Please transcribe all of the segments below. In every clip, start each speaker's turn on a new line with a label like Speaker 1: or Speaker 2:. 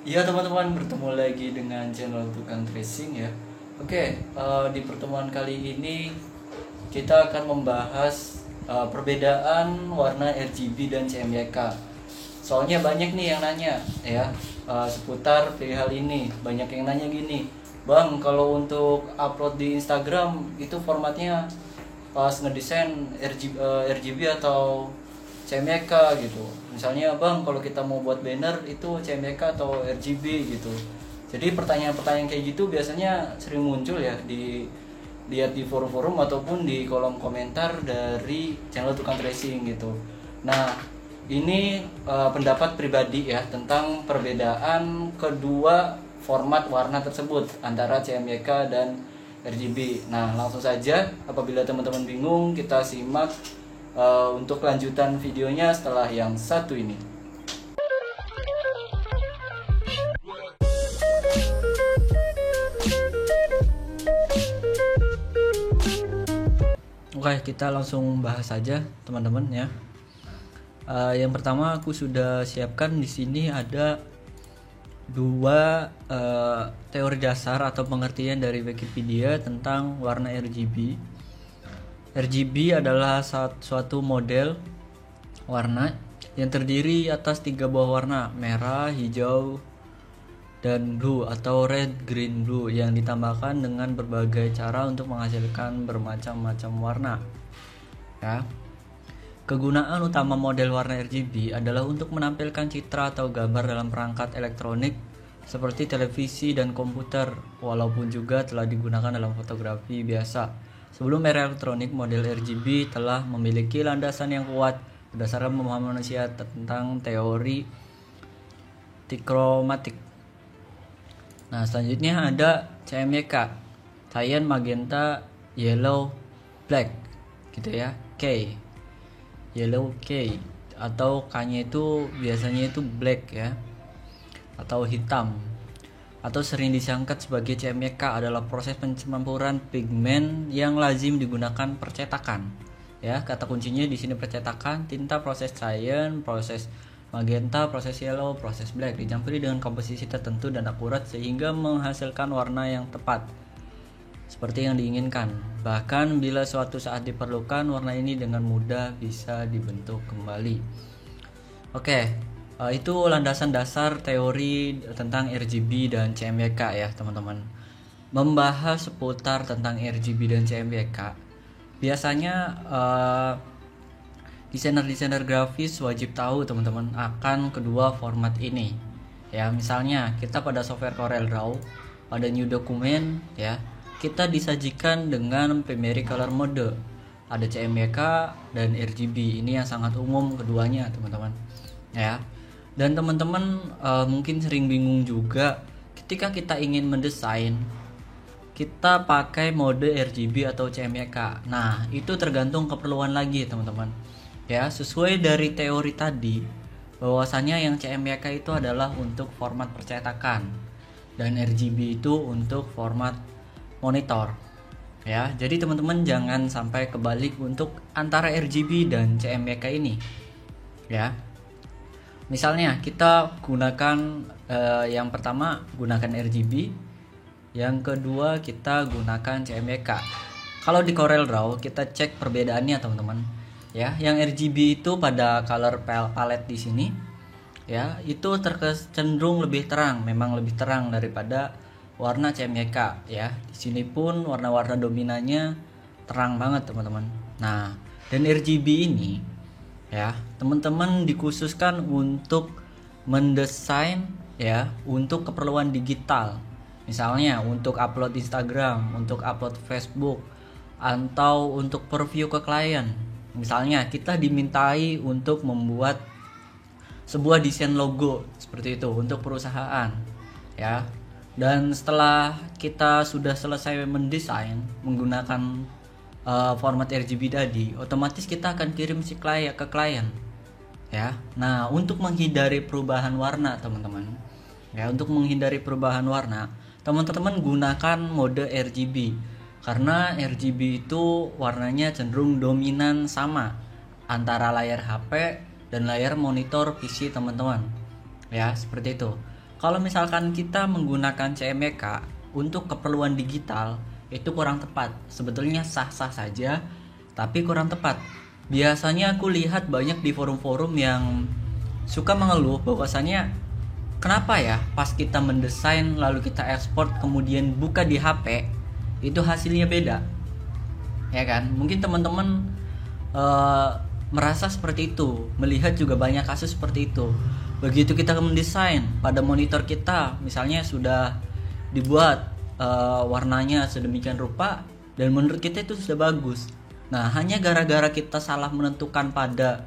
Speaker 1: Iya teman-teman, bertemu lagi dengan channel Tukang Tracing ya. Oke, di pertemuan kali ini kita akan membahas perbedaan warna RGB dan CMYK. Soalnya banyak nih yang nanya ya, seputar perihal ini. Banyak yang nanya gini, Bang, kalau untuk upload di Instagram itu formatnya pas ngedesain RGB atau CMYK gitu. Misalnya bang, kalau kita mau buat banner itu CMYK atau RGB gitu. Jadi pertanyaan-pertanyaan kayak gitu biasanya sering muncul ya di lihat di forum-forum ataupun di kolom komentar dari channel Tukang Tracing gitu. Nah, ini pendapat pribadi ya tentang perbedaan kedua format warna tersebut antara CMYK dan RGB. Nah, langsung saja apabila teman-teman bingung, kita simak untuk lanjutan videonya setelah yang satu ini. Oke, kita langsung bahas saja teman-teman ya. Yang pertama aku sudah siapkan di sini ada dua teori dasar atau pengertian dari Wikipedia tentang warna RGB. RGB adalah suatu model warna yang terdiri atas 3 buah warna, merah, hijau, dan blue atau red, green, blue, yang ditambahkan dengan berbagai cara untuk menghasilkan bermacam-macam warna. Ya. Kegunaan utama model warna RGB adalah untuk menampilkan citra atau gambar dalam perangkat elektronik seperti televisi dan komputer, walaupun juga telah digunakan dalam fotografi biasa. Sebelum era elektronik, model RGB telah memiliki landasan yang kuat berdasarkan pemahaman manusia tentang teori tikromatik. Nah, selanjutnya ada CMYK, cyan, magenta, yellow, black, gitu ya. K, yellow K, atau K-nya itu biasanya itu black ya, atau hitam, atau sering disangkat sebagai CMYK adalah proses pencampuran pigmen yang lazim digunakan percetakan. Ya, kata kuncinya di sini percetakan, tinta proses cyan, proses magenta, proses yellow, proses black dicampuri dengan komposisi tertentu dan akurat sehingga menghasilkan warna yang tepat seperti yang diinginkan. Bahkan bila suatu saat diperlukan, warna ini dengan mudah bisa dibentuk kembali. Oke. Itu landasan dasar teori tentang RGB dan CMYK ya teman-teman. Membahas seputar tentang RGB dan CMYK, biasanya desainer grafis wajib tahu teman-teman akan kedua format ini. Ya, misalnya kita pada software CorelDRAW, pada new document ya, kita disajikan dengan primary color mode. Ada CMYK dan RGB. Ini yang sangat umum keduanya teman-teman. Ya. Dan teman-teman mungkin sering bingung juga ketika kita ingin mendesain, kita pakai mode RGB atau CMYK. Nah, itu tergantung keperluan lagi teman-teman. Ya, sesuai dari teori tadi, bahwasanya yang CMYK itu adalah untuk format percetakan dan RGB itu untuk format monitor. Ya, jadi teman-teman jangan sampai kebalik untuk antara RGB dan CMYK ini. Ya. Misalnya kita gunakan yang pertama gunakan RGB, yang kedua kita gunakan CMYK. Kalau di CorelDRAW kita cek perbedaannya teman-teman. Ya, yang RGB itu pada color palette di sini, ya itu cenderung lebih terang, memang lebih terang daripada warna CMYK. Ya, di sini pun warna-warna dominannya terang banget teman-teman. Nah, dan RGB ini ya teman-teman dikhususkan untuk mendesain ya untuk keperluan digital, misalnya untuk upload Instagram, untuk upload Facebook, atau untuk preview ke klien. Misalnya kita dimintai untuk membuat sebuah desain logo seperti itu untuk perusahaan ya, dan setelah kita sudah selesai mendesain menggunakan format RGB tadi, otomatis kita akan kirim si klien ke klien ya. Nah, untuk menghindari perubahan warna teman-teman ya, untuk menghindari perubahan warna teman-teman gunakan mode RGB karena RGB itu warnanya cenderung dominan sama antara layar HP dan layar monitor PC teman-teman ya, seperti itu. Kalau misalkan kita menggunakan CMYK untuk keperluan digital, itu kurang tepat. Sebetulnya sah-sah saja, tapi kurang tepat. Biasanya aku lihat banyak di forum-forum yang suka mengeluh bahwasanya kenapa ya pas kita mendesain lalu kita ekspor kemudian buka di HP itu hasilnya beda, ya kan? Mungkin teman-teman merasa seperti itu, melihat juga banyak kasus seperti itu. Begitu kita mendesain pada monitor kita, misalnya sudah dibuat warnanya sedemikian rupa dan menurut kita itu sudah bagus. Nah, hanya gara-gara kita salah menentukan pada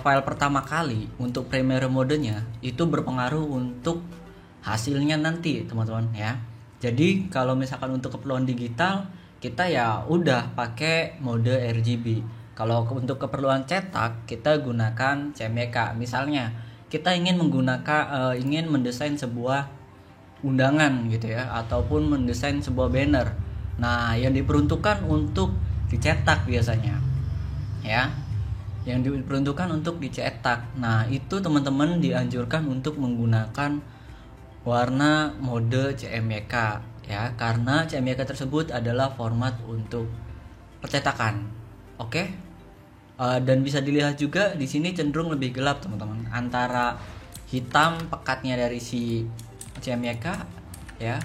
Speaker 1: file pertama kali untuk primary modenya, itu berpengaruh untuk hasilnya nanti, teman-teman ya. Jadi kalau misalkan untuk keperluan digital, kita ya udah pakai mode RGB. Kalau untuk keperluan cetak, kita gunakan CMYK. Misalnya kita ingin ingin mendesain sebuah undangan gitu ya, ataupun mendesain sebuah banner. Nah, yang diperuntukkan untuk dicetak biasanya ya, yang diperuntukkan untuk dicetak. Nah, itu teman-teman dianjurkan untuk menggunakan warna mode CMYK ya, karena CMYK tersebut adalah format untuk percetakan. Oke? Dan bisa dilihat juga di sini cenderung lebih gelap, teman-teman, antara hitam pekatnya dari si CMYK ya,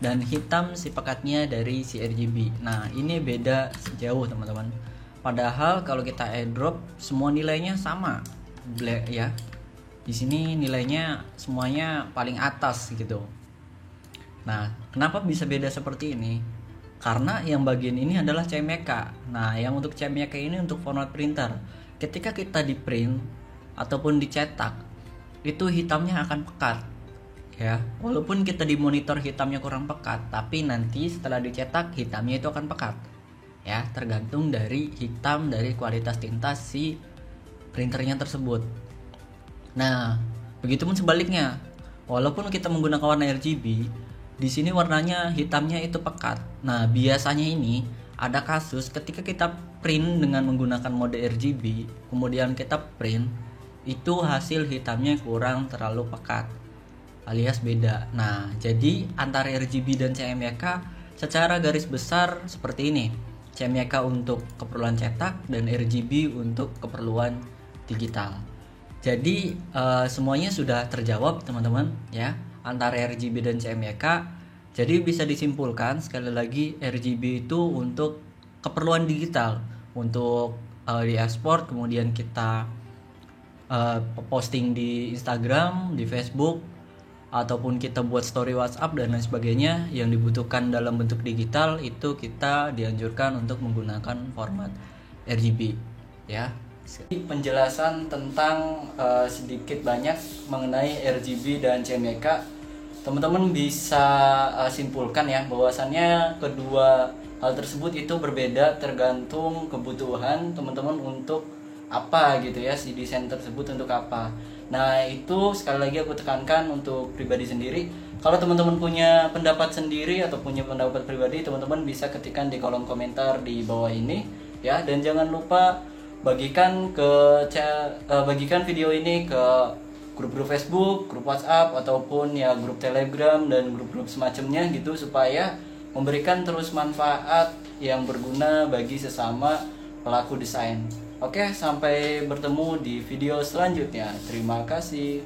Speaker 1: dan hitam si pekatnya dari si RGB. Nah, ini beda sejauh, teman-teman. Padahal kalau kita airdrop semua nilainya sama, black ya. Di sini nilainya semuanya paling atas gitu. Nah, kenapa bisa beda seperti ini? Karena yang bagian ini adalah CMYK. Nah, yang untuk CMYK ini untuk format printer. Ketika kita di print ataupun dicetak, itu hitamnya akan pekat. Ya, walaupun kita di monitor hitamnya kurang pekat, tapi nanti setelah dicetak hitamnya itu akan pekat. Ya, tergantung dari hitam dari kualitas tinta si printernya tersebut. Nah, begitupun sebaliknya. Walaupun kita menggunakan warna RGB, di sini warnanya hitamnya itu pekat. Nah, biasanya ini ada kasus ketika kita print dengan menggunakan mode RGB, kemudian kita print, itu hasil hitamnya kurang terlalu pekat, alias beda. Nah, jadi antara RGB dan CMYK secara garis besar seperti ini. CMYK untuk keperluan cetak dan RGB untuk keperluan digital. Jadi semuanya sudah terjawab, teman-teman ya, antara RGB dan CMYK. Jadi bisa disimpulkan sekali lagi, RGB itu untuk keperluan digital, untuk diekspor kemudian kita posting di Instagram, di Facebook, ataupun kita buat story WhatsApp dan lain sebagainya yang dibutuhkan dalam bentuk digital, itu kita dianjurkan untuk menggunakan format RGB ya. Penjelasan tentang sedikit banyak mengenai RGB dan CMYK, teman-teman bisa simpulkan ya bahwasannya kedua hal tersebut itu berbeda tergantung kebutuhan teman-teman untuk apa gitu ya, si desain tersebut untuk apa. Nah, itu sekali lagi aku tekankan untuk pribadi sendiri. Kalau teman-teman punya pendapat sendiri atau punya pendapat pribadi, teman-teman bisa ketikkan di kolom komentar di bawah ini ya, dan jangan lupa bagikan video ini ke grup-grup Facebook, grup WhatsApp, ataupun ya grup Telegram dan grup-grup semacamnya gitu, supaya memberikan terus manfaat yang berguna bagi sesama pelaku desain. Oke, sampai bertemu di video selanjutnya. Terima kasih.